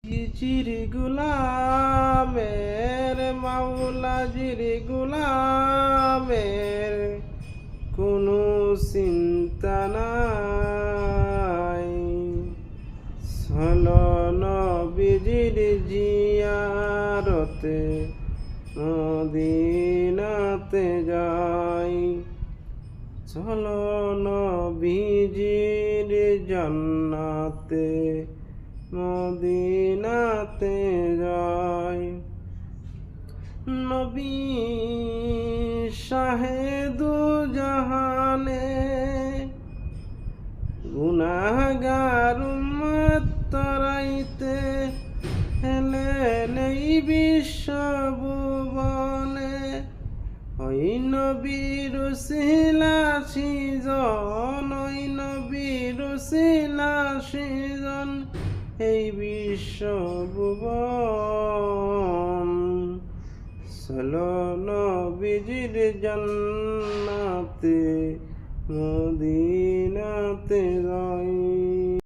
জির গুলামের মাওলা জির গুলামের কোনো চিন্তা নাই। চলো নবীজির জিয়ারতে মদিনাতে যাই। চলো নবীজির জান্নাতে মদিনাতে যাই। নবী শাহেদু জাহানে গুনাহগার উম্মত তরাইতে হেলেন এই বিশ্বভুবনে। ওই নবীর উসিলা সিজন, ওই নবীর উসিলা সিজন এই বিশ্বভুবন। চলো নবীজির জান্নাতে মদিনাতে যাই।